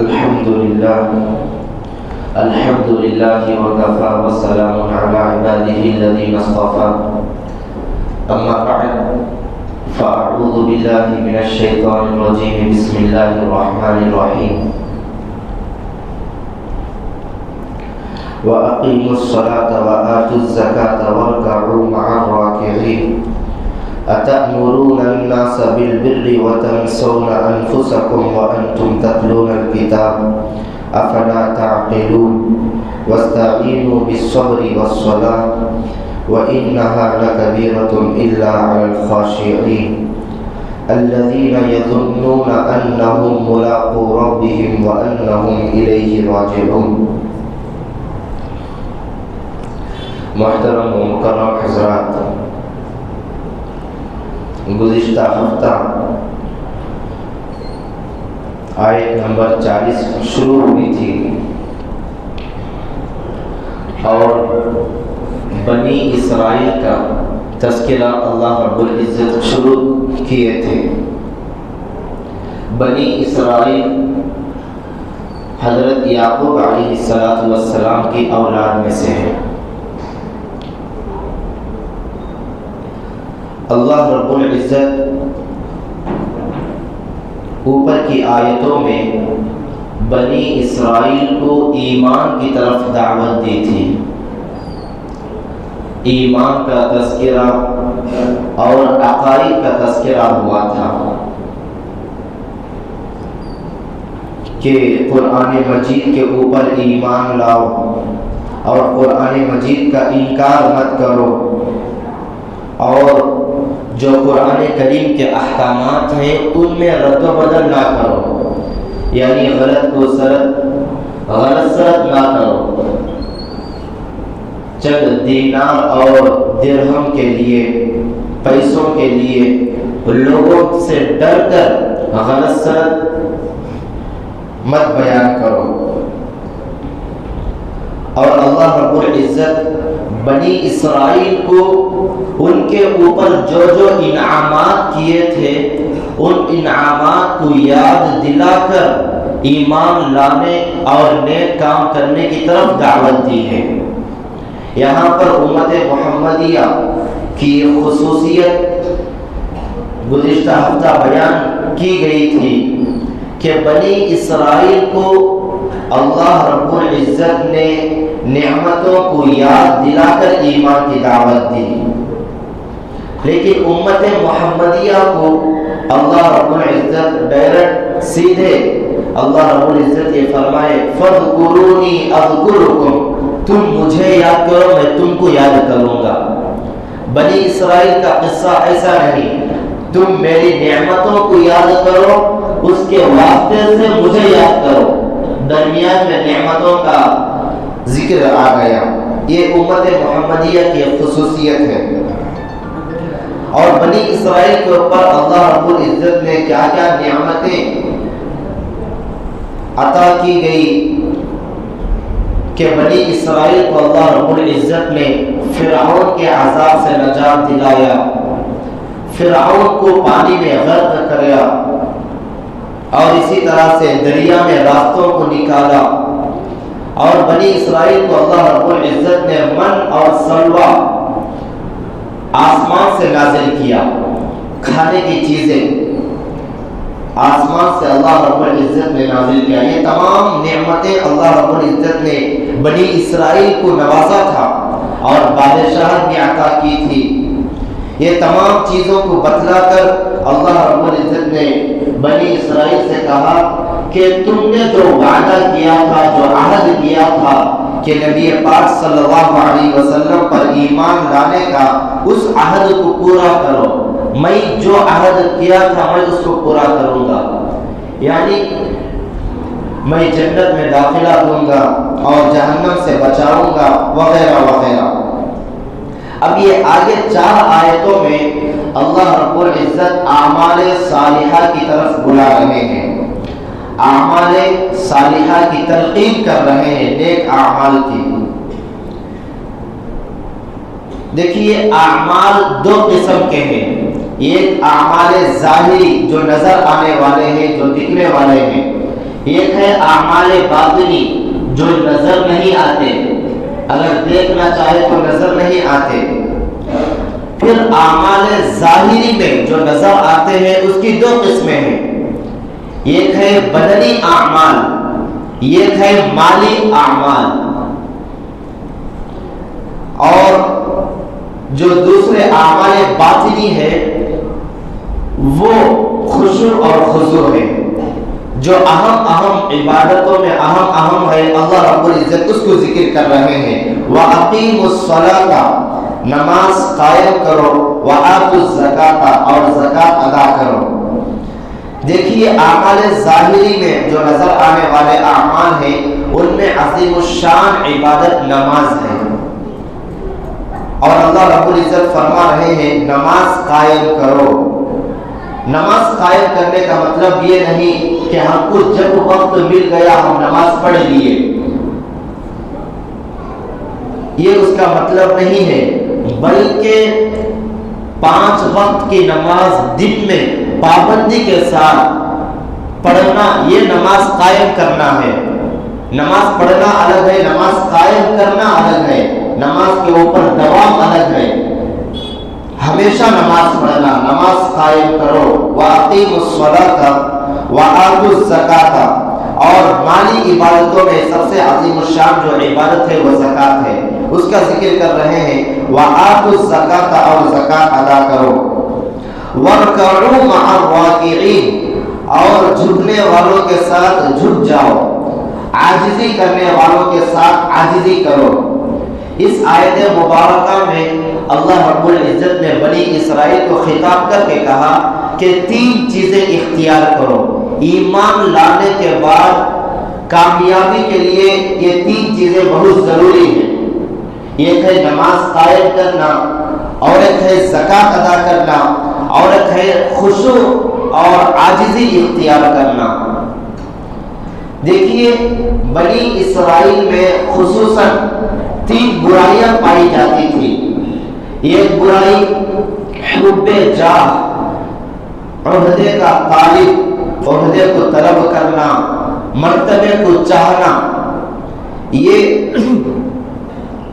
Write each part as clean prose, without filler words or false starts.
الحمد لله وكفى والسلام على عباده الذين اصطفى أما بعد فأعوذ بالله من الشيطان الرجيم بسم الله الرحمن الرحيم وأقيموا الصلاة وآتوا الزكاة واركعوا مع الراكعين أتأمرون الناس بالبر وتنسون أنفسكم وأنتم تتلون الكتاب أفلا تعقلون واستعينوا بالصبر والصلاة وإنها لكبيرة إلا على الخاشعين الذين يظنون أنهم ملاقو ربهم وأنهم إليه راجعون. محترم و مکرم حضرات، گزشتہ ہفتہ آیت نمبر 40 شروع ہوئی تھی اور بنی اسرائیل کا تذکرہ اللہ رب العزت شروع کیے تھے. بنی اسرائیل حضرت یعقوب علیہ السلام کی اولاد میں سے ہے. اللہ رب العزت اوپر کی آیتوں میں بنی اسرائیل کو ایمان کی طرف دعوت دی تھی. ایمان کا تذکرہ اور عقائد کا تذکرہ ہوا تھا کہ قرآن مجید کے اوپر ایمان لاؤ اور قرآن مجید کا انکار مت کرو اور جو قرآن کریم کے احکامات ہیں ان میں رد و بدل نہ کرو، یعنی غلط کو غلط سرد نہ کرو. چند دینار اور درہم کے لیے، پیسوں کے لیے لوگوں سے ڈر کر غلط سرد مت بیان کرو. اور اللہ رب العزت بنی اسرائیل کو ان کے اوپر جو جو انعامات کیے تھے ان انعامات کو یاد دلا کر ایمان لانے اور نیک کام کرنے کی طرف دعوت دی ہے. یہاں پر امت محمدیہ کی خصوصیت گزشتہ ہفتہ بیان کی گئی تھی کہ بنی اسرائیل کو اللہ رب العزت نے نعمتوں کو یاد دلا کر ایمان کی دعوت دی، لیکن امت محمدیہ کو اللہ رب العزت ڈائریکٹ سیدھے اللہ رب العزت یہ فرمائے فَاذْكُرُونِي أَذْكُرُكُمْ، تم مجھے یاد کرو میں تم کو یاد کروں گا. بنی اسرائیل کا قصہ ایسا نہیں، تم میری نعمتوں کو یاد کرو اس کے واسطے سے مجھے یاد کرو. درمیان میں نعمتوں کا ذکر آ گیا. یہ امت محمدیہ کی خصوصیت ہے. اور بنی اسرائیل کے اوپر اللہ رب العزت نے کیا کیا نعمتیں عطا کی گئی کہ بنی اسرائیل کو اللہ رب العزت نے فرعون کے عذاب سے نجات دلایا، فرعون کو پانی میں غرق کریا اور اسی طرح سے دریا میں راستوں کو نکالا. اور بنی اسرائیل کو اللہ رب العزت نے من اور سلوہ آسمان سے نازل کیا، کھانے کی چیزیں آسمان سے اللہ رب العزت نے نازل کیا. یہ تمام نعمتیں اللہ رب العزت نے بنی اسرائیل کو نوازا تھا اور بادشاہت بھی عطا کی تھی. یہ تمام چیزوں کو بتلا کر اللہ رب العزت نے بنی اسرائیل سے کہا کہ تم نے جو وعدہ کیا تھا، جو عہد کیا تھا کہ نبی پاک صلی اللہ علیہ وسلم پر ایمان لانے کا، اس عہد کو پورا کرو. میں جو عہد کیا تھا میں اس کو پورا کروں گا، یعنی میں جنت میں داخلہ دوں گا اور جہنم سے بچاؤں گا وغیرہ وغیرہ. اب یہ آگے 4 آیتوں میں اللہ رب العزت اعمال صالحہ کی طرف بلا رہے ہیں، اعمال صالحہ کی تلقین کر رہے ہیں، نیک اعمال کی. دیکھیے اعمال 2 قسم کے ہیں. ایک اعمال ظاہری جو نظر آنے والے ہیں، جو دکھنے والے ہیں. ایک ہے اعمال باطنی جو نظر نہیں آتے، اگر دیکھنا چاہے تو نظر نہیں آتے۔ پھر اعمال ظاہری میں جو نظر آتے ہیں اس کی دو قسمیں ہیں، ایک ہے بدنی اعمال، ایک ہے مالی اعمال۔ اور جو دوسرے اعمال باطنی ہے وہ خشوع اور خضوع ہے، جو اہم عبادتوں میں اہم ہے، اللہ رب العزت اس کو ذکر کر رہے ہیں۔ وَأَقِيمُوا الصَّلَاةَ، نماز قائم کرو، وَآتُوا الزَّكَاةَ، اور زکات ادا کرو۔ دیکھیے اعمال ظاہری میں جو نظر آنے والے اعمال ہیں ان میں عظیم الشان عبادت نماز ہے، اور اللہ رب العزت فرما رہے ہیں نماز قائم کرو۔ نماز قائم کرنے کا مطلب یہ نہیں کہ ہم کو جب وقت مل گیا ہم نماز پڑھ لیے، یہ اس کا مطلب نہیں ہے، بلکہ 5 وقت کی نماز دن میں پابندی کے ساتھ پڑھنا، یہ نماز قائم کرنا ہے۔ نماز پڑھنا الگ ہے، نماز قائم کرنا الگ ہے، نماز کے اوپر دوام الگ ہے۔ ہمیشہ نماز پڑھنا، نماز قائم کرو، وَأَقِيمُوا الصَّلَاةَ وَآتُوا الزَّكَاةَ، اور مالی عبادتوں میں سب سے عظیم الشان جو عبادت ہے وہ زکات ہے، اس کا ذکر کر رہے ہیں۔ وَآتُوا الزَّكَاةَ، اور زکات ادا کرو۔ وَارْكَعُوا مَعَ الرَّاكِعِينَ، اور جھکنے والوں کے ساتھ جھک جاؤ، عاجزی کرنے والوں کے ساتھ عاجزی کرو۔ اس آیت مبارکہ میں اللہ رب العزت نے بنی اسرائیل کو خطاب کر کے کہا کہ 3 چیزیں اختیار کرو، ایمان لانے کے بعد کامیابی کے لیے یہ 3 چیزیں بہت ضروری ہیں۔ ایک ہے نماز قائم کرنا، اور ایک ہے زکات ادا کرنا، اور ایک ہے خشوع اور عاجزی اختیار کرنا۔ دیکھیے بنی اسرائیل میں خصوصاً 3 برائیاں پائی جاتی تھی۔ ایک برائی حب جاہ، عہدے کا طالب، عہدے کو طلب کرنا، مرتبے کو چاہنا۔ یہ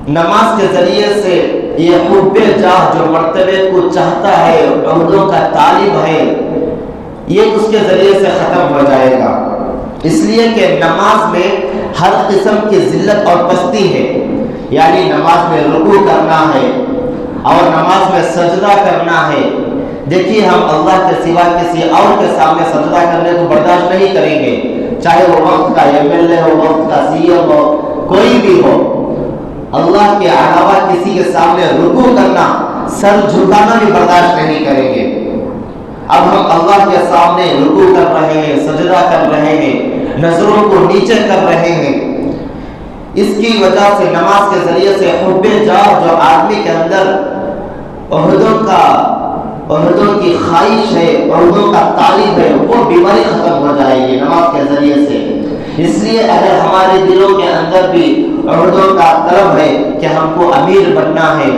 نماز کے ذریعے سے یہ حب جاہ جو مرتبے کو چاہتا ہے، عہدوں کا طالب ہے، یہ اس کے ذریعے سے ختم ہو جائے گا۔ اس لیے کہ نماز میں ہر قسم کی ذلت اور پستی ہے، یعنی نماز میں رکوع کرنا ہے اور نماز میں سجدہ کرنا ہے۔ دیکھیے ہم اللہ کے سوا کسی اور کے سامنے سجدہ کرنے کو برداشت نہیں کریں گے، چاہے وہ وقت کا MLA ہو، وقت کا CM ہو، کوئی بھی ہو۔ اللہ کے علاوہ کسی کے سامنے رکوع کرنا، سر جھکانا بھی برداشت نہیں کریں گے۔ اب ہم اللہ کے سامنے رکوع کر رہے ہیں، سجدہ کر رہے ہیں، نظروں کو نیچے کر رہے ہیں۔ اس کی وجہ سے نماز کے ذریعے سے حب جاہ جو آدمی کے اندر عہدوں کی خواہش ہے، عہدوں کا طالب ہے، وہ بیماری ختم ہو جائے گی نماز کے ذریعے سے۔ اس لیے اگر ہمارے دلوں کے اندر بھی عہدوں کا طلب ہے کہ ہم کو امیر بننا ہے،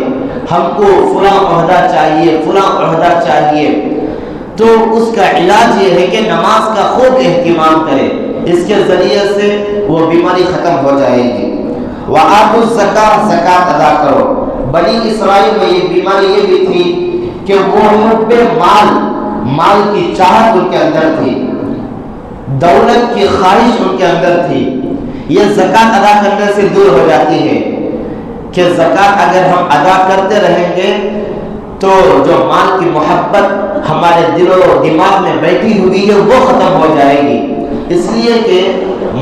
ہم کو فلاں عہدہ چاہیے، فلاں عہدہ چاہیے، تو اس کا علاج یہ ہے کہ نماز کا خوب اہتمام کرے، اس کے ذریعے سے وہ بیماری ختم ہو جائے گی۔ وَآتُوا الزَّكَاةَ، زکات ادا کرو۔ بنی اسرائیل میں یہ بیماری یہ بھی تھی کہ وہ حب مال کی چاہت ان کے اندر تھی، دولت کی خواہش ان کے اندر تھی۔ یہ زکات ادا کرنے سے دور ہو جاتی ہے کہ زکات اگر ہم ادا کرتے رہیں گے تو جو مال کی محبت ہمارے دل و دماغ میں بیٹھی ہوئی ہے وہ ختم ہو جائے گی۔ اس لیے کہ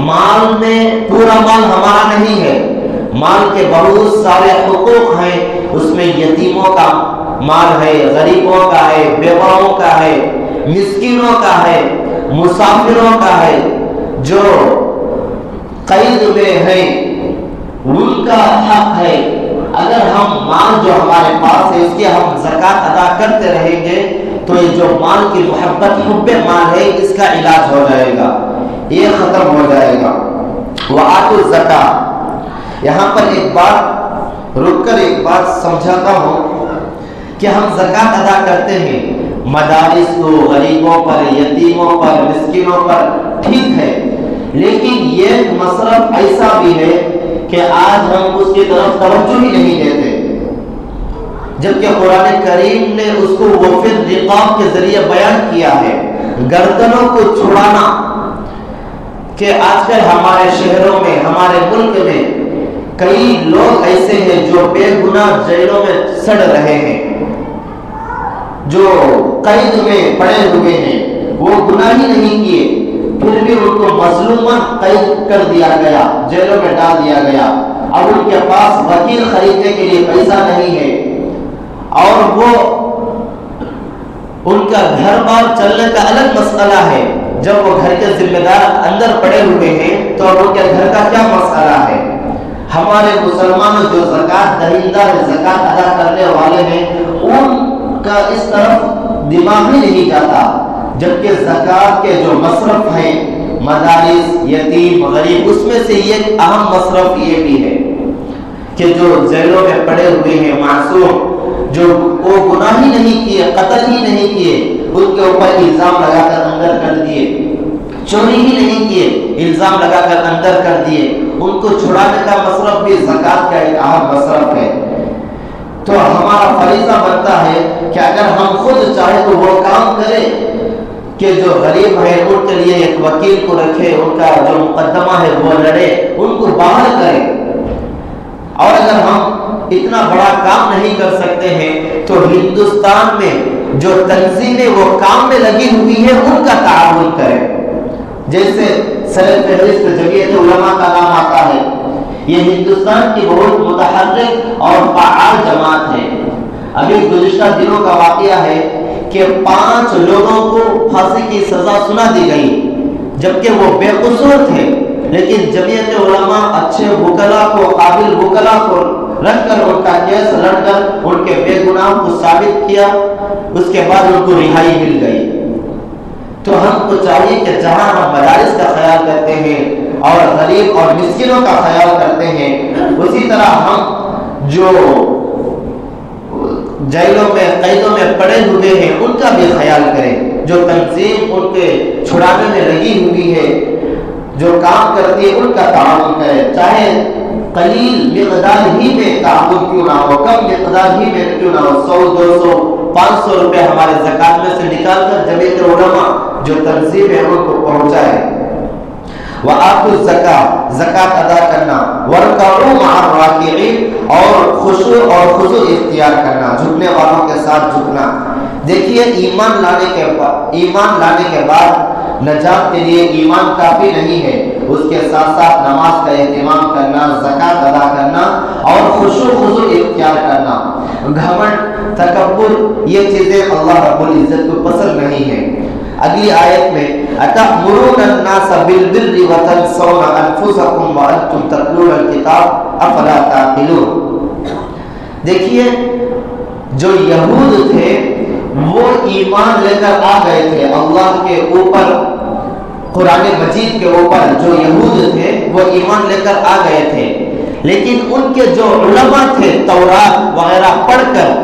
مال میں پورا مال ہمارا نہیں ہے، مال کے بہت سارے حقوق ہیں، اس میں یتیموں کا مال ہے، غریبوں کا ہے، بیواؤں کا ہے، مسکینوں کا ہے، مسافروں کا ہے، جو قید میں ہیں ان کا حق ہے۔ اگر ہم مال جو ہمارے پاس ہے اس کی ہم زکات ادا کرتے رہیں گے تو یہ جو مال کی محبت حب مال ہے اس کا علاج ہو جائے گا، یہ ختم ہو جائے گا۔ وَآتُوا الزَّكَاةَ، یہاں پر ایک بات رک کر ایک بات سمجھاتا ہوں کہ ہم زکات ادا کرتے ہیں مدارس کو، غریبوں پر، یتیموں پر، مسکینوں پر، ٹھیک ہے، لیکن یہ مصرف ایسا بھی ہے کہ آج ہم اس کی طرف توجہ ہی نہیں دیتے، جبکہ قرآن کریم نے اس کو وفی الرقاب کے ذریعے بیان کیا ہے، گردنوں کو چھڑانا۔ کہ آج کل ہمارے شہروں میں، ہمارے ملک میں کئی لوگ ایسے ہیں جو بے گناہ جیلوں میں سڑ رہے ہیں، جو قید میں پڑے ہوئے ہیں، وہ گناہ ہی نہیں کیے، پھر بھی ان کو مظلوماً قید کر دیا گیا، جیلوں میں ڈال دیا گیا۔ اب ان کے پاس وکیل خریدنے کے لیے پیسہ نہیں ہے، اور وہ ان کا گھر بار چلنے کا الگ مسئلہ ہے۔ جب وہ گھر کے ذمہ دار اندر پڑے ہوئے ہیں تو ان کے گھر کا کیا مسئلہ ہے؟ ہمارے مسلمان جو زکوٰۃ دہندہ ہے، زکوٰۃ ادا کرنے والے ہیں، ان کا اس طرف دماغ ہی نہیں جاتا، جبکہ زکوٰۃ کے جو مصرف ہیں، مدارس، یتیم، غریب، اس میں سے ایک اہم مصرف یہ بھی ہے کہ جو جیلوں میں پڑے ہوئے ہیں معصوم، جو وہ گناہ ہی نہیں کیے، قتل ہی نہیں کیے، ان کے اوپر الزام لگا کر اندر کر دیے، چوری ہی نہیں کیے، الزام لگا کر اندر کر دیے، ان کو چھڑانے کا مصرف بھی زکوٰۃ کا ایک اہم مصرف ہے۔ تو ہمارا فریضہ بنتا ہے کہ اگر ہم خود چاہے تو وہ کام کرے کہ جو غریب ہے ان کے لیے ایک وکیل کو رکھے، ان کا جو مقدمہ ہے وہ لڑے، ان کو باہر کرے۔ اور اگر ہم اتنا بڑا کام نہیں کر سکتے ہیں تو ہندوستان میں جو تنظیمیں وہ کام میں لگی ہوئی ہیں ان کا تعاون کریں، جیسے سر فہرست جمعیت علماء کا نام آتا ہے، یہ ہندوستان کی بہت متحرک اور فعال جماعت ہے۔ ابھی گزشتہ دنوں کا واقعہ ہے کہ 5 لوگوں کو پھانسی کی سزا سنا دی گئی، جبکہ وہ بے قصور تھے، لیکن جمعیت علماء اچھے وکلا کو، قابل وکلا کو رکھ کر ان کا کیس لڑ کر ان کے بے گناہ کو ثابت کیا، اس کے بعد ان کو رہائی مل گئی۔ تو ہم کو چاہیے کہ جہاں ہم مدارس کا خیال کرتے ہیں اور غریب اور مسکینوں کا خیال کرتے ہیں، اسی طرح ہم جو جیلوں میں، قیدوں میں پڑے ہوئے ہیں ان کا بھی خیال کریں، جو تنظیم ان کے چھڑانے میں لگی ہوئی ہے، جو کام کرتی ہے، ان کا تعاون کریں، چاہے قلیل مقدار ہی میں تعاون کیوں نہ ہو، کم مقدار ہی میں کیوں نہ ہو، 100، 200، 500 روپے ہمارے زکوٰۃ میں سے نکال کر جمعیت علماء جو تنظیم ہے ان کو پہنچائے۔ وآتوا الزکاۃ، زکوٰۃ ادا کرنا، وارکعوا مع الراکعین، اور خشوع اور خضوع اختیار کرنا، جھکنے والوں کے ساتھ جھکنا۔ دیکھیے ایمان لانے کے بعد نجات کے لیے ایمان کافی نہیں ہے، اس کے ساتھ ساتھ نماز کا اہتمام کرنا، زکوٰۃ ادا کرنا اور خشوع خضوع اختیار کرنا۔ گھمنڈ، تکبر، یہ چیزیں اللہ رب العزت کو پسند نہیں ہیں۔ اگلی آیت میں اتأمرون الناس بالبر وتنسون انفسکم وانتم تتلون الکتاب افلا تعقلون۔ دیکھیے جو یہود تھے وہ ایمان لے کر آ گئے تھے اللہ کے اوپر، قرآن مجید کے اوپر، جو یہود تھے وہ ایمان لے کر آ گئے تھے، لیکن ان کے جو علماء تھے تورات وغیرہ پڑھ کر،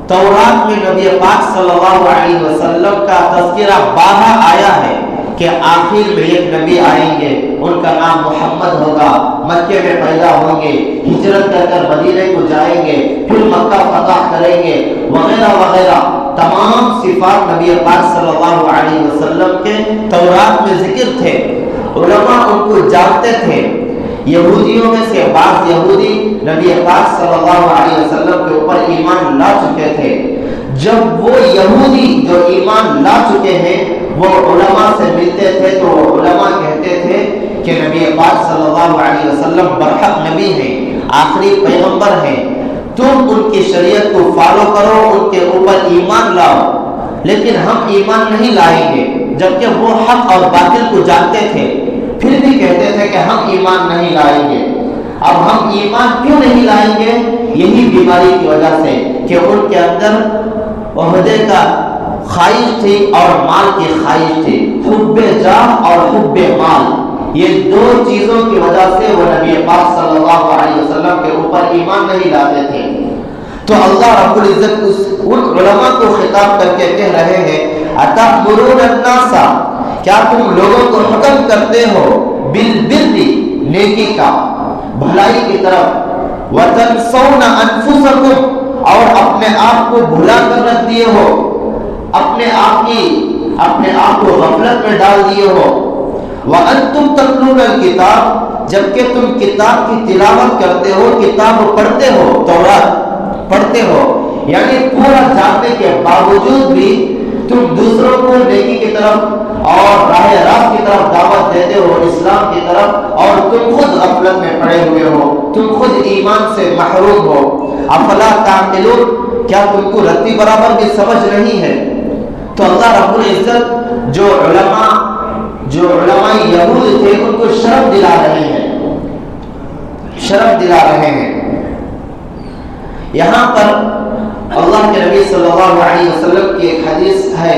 تورات میں نبی پاک صلی اللہ علیہ وسلم کا تذکرہ بارہا آیا ہے کہ آخر میں ایک نبی آئیں گے، ان کا نام محمد ہوگا، مکے میں پیدا ہوں گے، ہجرت کر کر مدینے کو جائیں گے، پھر مکہ فتح کریں گے، وغیرہ وغیرہ تمام صفات نبی پاک صلی اللہ علیہ وسلم کے تورات میں ذکر تھے، علماء ان کو جانتے تھے۔ یہودیوں میں سے بعض یہودی نبی پاک صلی اللہ علیہ وسلم کے اوپر ایمان لا چکے تھے۔ جب وہ یہودی جو ایمان لا چکے ہیں وہ علماء سے ملتے تھے تو علماء کہتے تھے کہ نبی پاک صلی اللہ علیہ وسلم برحق نبی ہیں، آخری پیغمبر ہیں، تم ان کی شریعت کو فالو کرو، ان کے اوپر ایمان لاؤ، لیکن ہم ایمان نہیں لائیں گے، جبکہ وہ حق اور باطل کو جانتے تھے، پھر بھی کہتے تھے کہ ہم ایمان نہیں لائیں گے۔ اب ہم ایمان کیوں نہیں لائیں گے؟ یہی بیماری کی وجہ سے کہ ان کے اندر عہدے کا خواہش تھی اور مال کی خواہش تھی، حب جاہ اور حب مال، یہ دو چیزوں کی وجہ سے وہ نبی پاک صلی اللہ علیہ وسلم کے اوپر ایمان نہیں لاتے تھے۔ تو اللہ رب العزت ان علماء کو خطاب کر کے کہہ رہے ہیں اتأمرون الناس، کیا تم لوگوں کو حکم کرتے ہو بالبر نیکی کا، بھلائی کی طرف، وتنسون انفسکم اور اپنے آپ کو بھلا کر رکھ دیے ہو، اپنے آپ کو غفلت میں ڈال دیے ہو، وانتم تتلون الکتاب جبکہ تم کتاب کی تلاوت کرتے ہو، کتاب پڑھتے ہو، تورات پڑھتے ہو، یعنی پورا جاننے کے باوجود بھی تم دوسروں کو نیکی کی طرف اور راہ راست کی طرف دعوت دیتے ہو، اسلام کی طرف، اور تم خود غفلت میں پڑے ہوئے ہو، تم خود ایمان سے محروم ہو۔ افلا تعقلون، کیا تم کو رتی برابر بھی سمجھ نہیں ہے؟ تو اللہ رب العزت جو علماء یہود تھے ان کو شرم دلا رہے ہیں۔ یہاں پر اللہ کے نبی صلی اللہ علیہ وسلم کی ایک حدیث ہے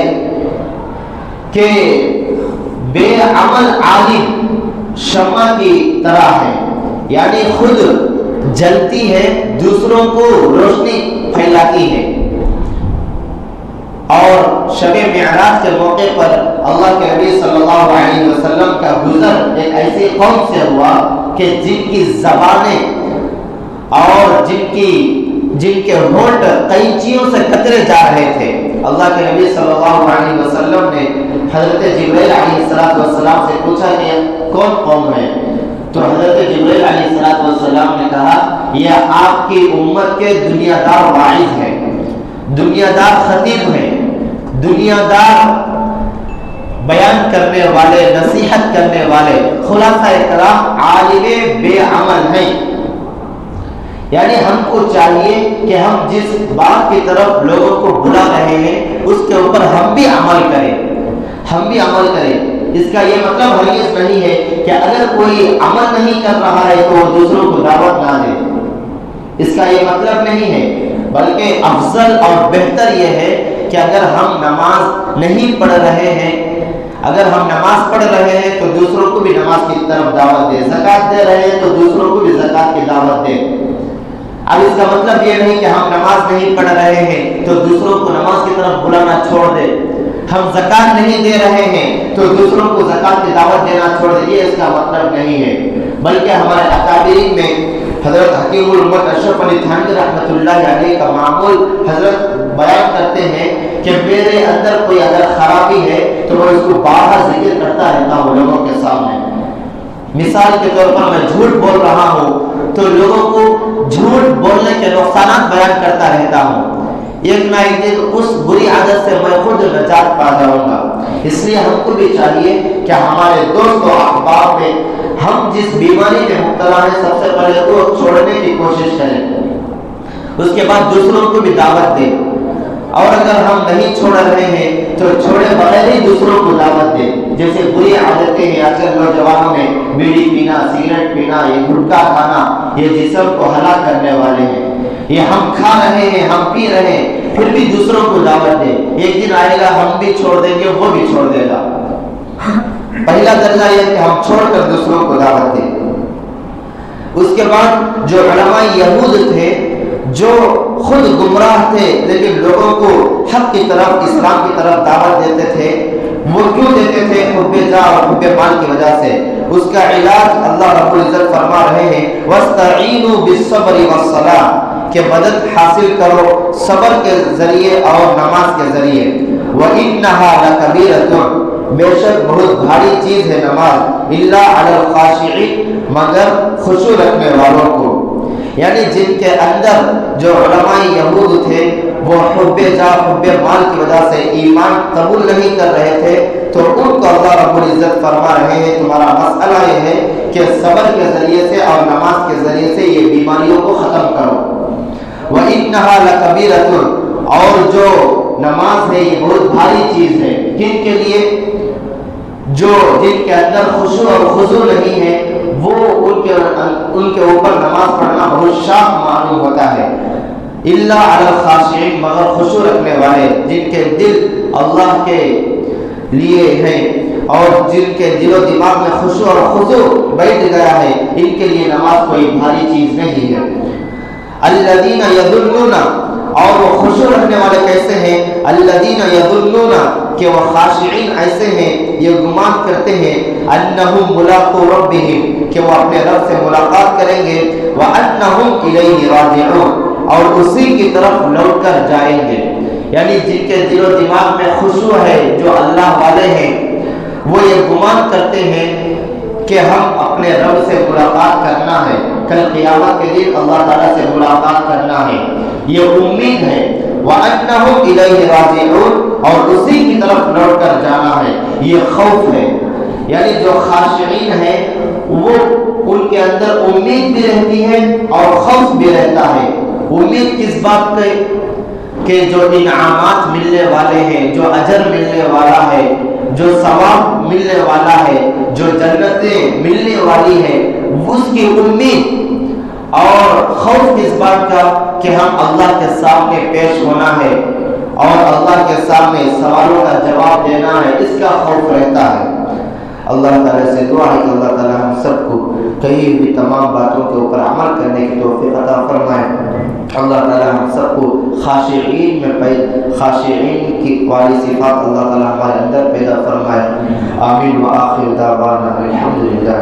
کہ بے عمل عالم شمع کی طرح ہے، یعنی خود جلتی ہے، دوسروں کو روشنی پھیلاتی ہے۔ اور شب معراج کے موقع پر اللہ کے نبی صلی اللہ علیہ وسلم کا گزر ایک ایسی قوم سے ہوا کہ جن کی زبانیں اور جن کے ہونٹ قینچیوں سے قطرے جا رہے تھے۔ اللہ کے نبی صلی اللہ علیہ وسلم نے حضرت جبرائیل علیہ السلام سے پوچھا کہ کون قوم ہے؟ تو حضرت جبرائیل علیہ السلام نے کہا یہ آپ کی امت کے دنیا دار واعظ ہیں، دنیا دار خطیب ہیں، دنیا دار بیان کرنے والے، نصیحت کرنے والے، خلاصہ کلام عالم بے عمل ہیں۔ یعنی ہم کو چاہیے کہ ہم جس بات کی طرف لوگوں کو بلا رہے ہیں اس کے اوپر ہم بھی عمل کریں۔ اس کا یہ مطلب ہرگز نہیں ہے کہ اگر کوئی عمل نہیں کر رہا ہے تو وہ دوسروں کو دعوت نہ دے، اس کا یہ مطلب نہیں ہے، بلکہ افضل اور بہتر یہ ہے کہ اگر ہم نماز نہیں پڑھ رہے ہیں، اگر ہم نماز پڑھ رہے ہیں تو دوسروں کو بھی نماز کی طرف دعوت دیں، زکوٰۃ دے رہے ہیں تو دوسروں کو بھی زکوٰۃ کی دعوت دیں۔ اب اس کا مطلب یہ نہیں کہ ہم نماز نہیں پڑھ رہے ہیں تو دوسروں کو نماز کی طرف بلانا چھوڑ دیں، ہم زکوٰۃ نہیں دے رہے ہیں تو دوسروں کو زکوٰۃ کی دعوت دینا چھوڑ دیں، یہ اس کا مطلب نہیں ہے۔ بلکہ ہمارے اکابرین میں حضرت حکیم الامت اشرف علی تھانوی رحمۃ اللہ علیہ کا معمول حضرت بیان کرتے ہیں کہ میرے اندر کوئی اگر خرابی ہے تو میں اس کو باہر ذکر کرتا رہتا ہوں لوگوں کے سامنے۔ مثال کے طور پر میں جھوٹ بول رہا ہوں تو لوگوں کو جھوٹ بولنے کے نقصانات بیان کرتا رہتا ہوں، ایک نہ ایک دن اس بری عادت سے میں خود نجات پا جاؤں گا۔ اس لیے ہم کو بھی چاہیے کہ ہمارے دوست و احباب میں ہم جس بیماری میں مبتلا ہیں سب سے پہلے وہ چھوڑنے کی کوشش کریں، اس کے بعد دوسروں کو بھی دعوت دیں، اور اگر ہم نہیں چھوڑ رہے ہیں تو چھوڑے بغیر ہی دوسروں کو دعوت دیں۔ جیسے بری عادتیں ہیں آج کل نوجوانوں میں، بیڑی پینا، سگریٹ پینا، یہ گٹکا کھانا، یہ جسم کو ہلاک کرنے والے ہیں۔ یہ ہم کھا رہے ہیں، ہم پی رہے ہیں، پھر بھی دوسروں کو دعوت دیں، ایک دن آئے گا ہم بھی چھوڑ دیں گے، وہ بھی چھوڑ دے گا۔ پہلا درجہ یہ کہ ہم چھوڑ کر دوسروں کو دعوت دیں۔ اس کے بعد جو علماء یہود تھے جو خود گمراہ تھے لیکن لوگوں کو حق کی طرف، اسلام کی طرف دعوت دیتے تھے، وہ کیوں دیتے تھے؟ حب جاہ اور حب مال کی وجہ سے۔ اس کا علاج اللہ رب العزت فرما رہے ہیں وَاسْتَعِينُوا بِالصَّبْرِ وَالصَّلَاةِ، کہ مدد حاصل کرو صبر کے ذریعے اور نماز کے ذریعے۔ وَإِنَّهَا لَكَبِيرَةٌ، بے شک بہت بھاری چیز ہے نماز، إِلَّا عَلَى الْخَاشِعِينَ، مگر خشوع رکھنے والوں کو۔ یعنی جن کے اندر جو علماء یہود تھے وہ حب جاہ حب مال کی وجہ سے ایمان قبول نہیں کر رہے تھے، تو ان کو اللہ رب العزت فرما رہے ہیں تمہارا مسئلہ یہ ہے کہ صبر کے ذریعے سے اور نماز کے ذریعے سے یہ بیماریوں کو ختم کرو۔ وَإِنَّهَا لَكَبِيرَةٌ، اور جو نماز ہے یہ بہت بھاری چیز ہے، کن کے لیے؟ جن کے اندر خشوع اور خضوع نہیں ہے، وہ ان کے اوپر نماز پڑھنا بہت شاق معلوم ہوتا ہے۔ الا علی الخاشعین، مگر خشوع رکھنے والے، جن کے دل اللہ کے لیے ہیں اور جن کے دل و دماغ میں خشوع اور خضوع بیٹھ گیا ہے، ان کے لیے نماز کوئی بھاری چیز نہیں ہے۔ الذین یذلون، اور وہ خشوع رکھنے والے کیسے ہیں؟ الذین یظنون کہ وہ خاشعین ایسے ہیں، یہ گمان کرتے ہیں، انہم ملاقو ربہم کہ وہ اپنے رب سے ملاقات کریں گے، وانہم الیہ راجعون اور اسی کی طرف لوٹ کر جائیں گے۔ یعنی جن کے دل و دماغ میں خشوع ہے، جو اللہ والے ہیں، وہ یہ گمان کرتے ہیں کہ ہم اپنے رب سے ملاقات کرنا ہے، کل قیامت کے دن اللہ تعالیٰ سے ملاقات کرنا ہے، یہ امید ہے۔ وَأَنَّهُمْ إِلَيْهِ رَاجِعُونَ اور اسی کی طرف لوٹ کر جانا ہے، یہ خوف ہے۔ یعنی جو خاشعین ہیں وہ ان کے اندر امید بھی رہتی ہے اور خوف بھی رہتا ہے۔ امید کس بات کی؟ کہ جو انعامات ملنے والے ہیں، جو اجر ملنے والا ہے، جو ثواب ملنے والا ہے، جو جنتیں ملنے والی ہیں، اس کی امید۔ اور خوف کس بات کا؟ کہ ہم اللہ کے سامنے پیش ہونا ہے اور اللہ کے سامنے سوالوں کا جواب دینا ہے، اس کا خوف رہتا ہے۔ اللہ تعالیٰ سے دعا ہے کہ اللہ تعالیٰ ہم سب کو کہی ہوئی تمام باتوں کے اوپر عمل کرنے کی توفیق عطا فرمائے۔ اللہ تعالیٰ ہم سب کو خاشعین کی والی صفات اللہ تعالیٰ ہمارے اندر پیدا فرمائے۔ آمین۔ وآخر دعوانا الحمدللہ۔